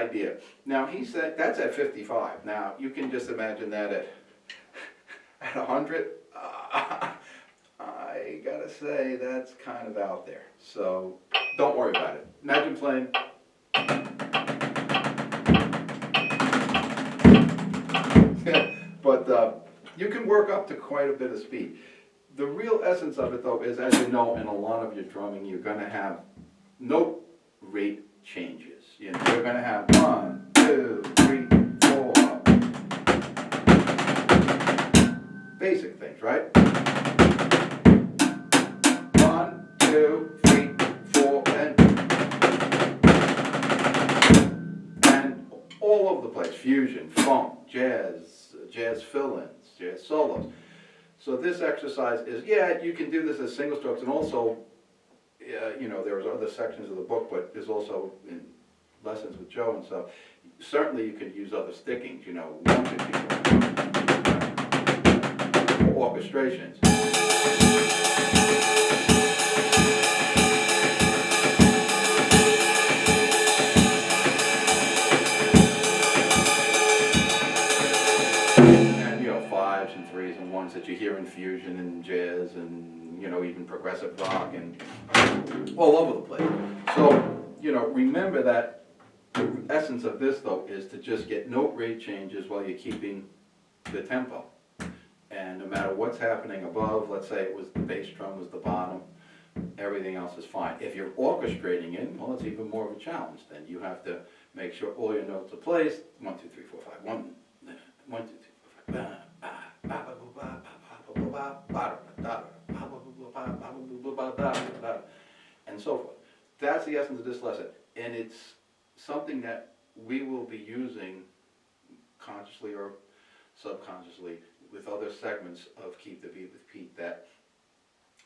idea. Now, he said, that's at 55. Now, you can just imagine that at 100. I gotta say, that's kind of out there. So, don't worry about it. Imagine playing. But you can work up to quite a bit of speed. The real essence of it, though, is, as you know, in a lot of your drumming, you're going to have note rate changes. You know, you're going to have 1, 2, 3, 4. Basic things, right? 1, 2, 3, 4, and all over the place. Fusion, funk, jazz, jazz fill-ins, jazz solos. So this exercise is, yeah, you can do this as single strokes, and also, you know, there's other sections of the book, but there's also in lessons with Joe and stuff. Certainly you could use other stickings, you know, 1, 2, 3, 4. Orchestrations. That you hear in fusion and jazz and, you know, even progressive rock and all over the place. So, you know, remember that the essence of this, though, is to just get note rate changes while you're keeping the tempo. And no matter what's happening above, let's say it was the bass drum was the bottom, everything else is fine. If you're orchestrating it, well, it's even more of a challenge. Then you have to make sure all your notes are placed. 1, 2, 3, 4, 5. 1, 2, 3, 4, 5. And so forth. That's the essence of this lesson. And it's something that we will be using consciously or subconsciously with other segments of Keep the Beat with Pete. That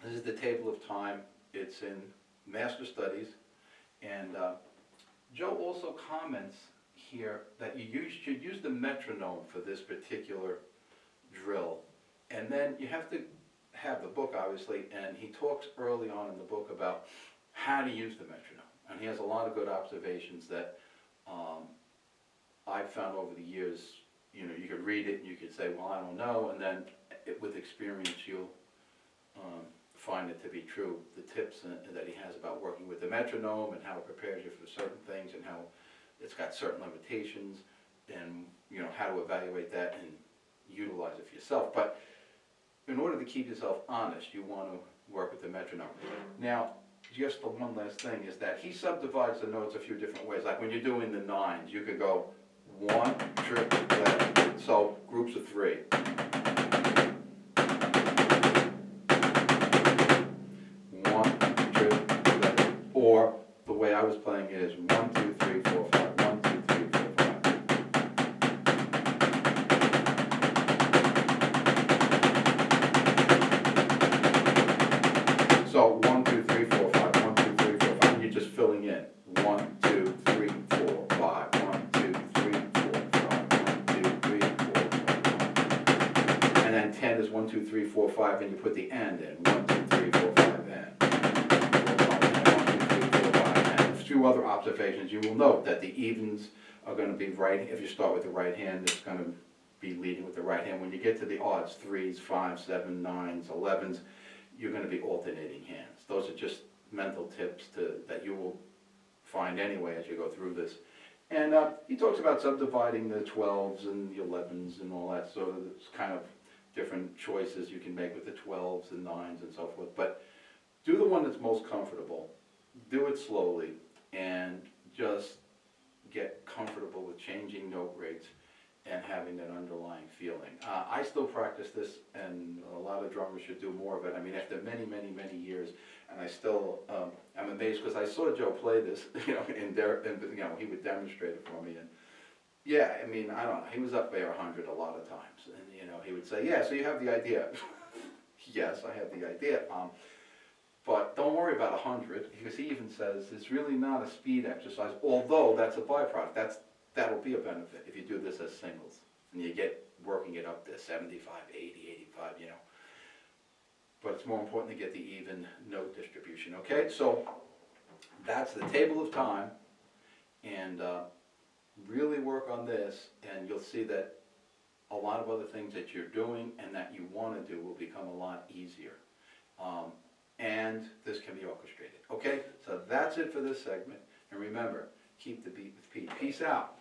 this is the table of time. It's in Master Studies. And Joe also comments here that you should use the metronome for this particular drill. And then you have to have the book, obviously, and he talks early on in the book about how to use the metronome. And he has a lot of good observations that I've found over the years. You know, you could read it and you could say, well, I don't know, and then with experience you'll find it to be true. The tips that he has about working with the metronome and how it prepares you for certain things and how it's got certain limitations and, you know, how to evaluate that and utilize it for yourself. But in order to keep yourself honest, you want to work with the metronome. Now, just the one last thing is that he subdivides the notes a few different ways. Like when you're doing the nines, you could go 1, triplet, so groups of 3. 1, triplet, or the way I was playing it is 1, 2, 3, 4, 5. 1, 2, 3, 4, 5. So 1, 2, 3, 4, 5. 1, 2, 3, 4, 5. You're just filling in 1, 2, 3, 4, 5. 1, 2, 3, 4, 5. 1, 2, 3, 4, 5. And then 10 is 1, 2, 3, 4, 5, and you put the end in 1, 2, 3, 4, 5, and 1, 2, 3, 4, 5. And a few other observations. You will note that the evens are going to be right. If you start with the right hand, it's going to be leading with the right hand. When you get to the odds, 3s, 5s, 7s, 9s, 11s. You're going to be alternating hands. Those are just mental tips that you will find anyway as you go through this. And he talks about subdividing the 12s and the 11s and all that, so there's kind of different choices you can make with the 12s and 9s and so forth. But do the one that's most comfortable, do it slowly, and just get comfortable with changing note rates and having that underlying feeling. I still practice this, and a lot of drummers should do more of it. I mean, after many, many, many years, and I still, I'm amazed because I saw Joe play this, you know, and you know, he would demonstrate it for me, and yeah, I mean, I don't know, he was up there 100 a lot of times, and you know, he would say, yeah, so you have the idea. Yes, I have the idea, but don't worry about 100, because he even says it's really not a speed exercise, although that's a byproduct. That'll be a benefit if you do this as singles, and you get working it up to 75, 80, 85, you know. But it's more important to get the even note distribution, okay? So that's the table of time, and really work on this, and you'll see that a lot of other things that you're doing and that you want to do will become a lot easier. And this can be orchestrated. Okay, so that's it for this segment. And remember, keep the beat with Pete. Peace out.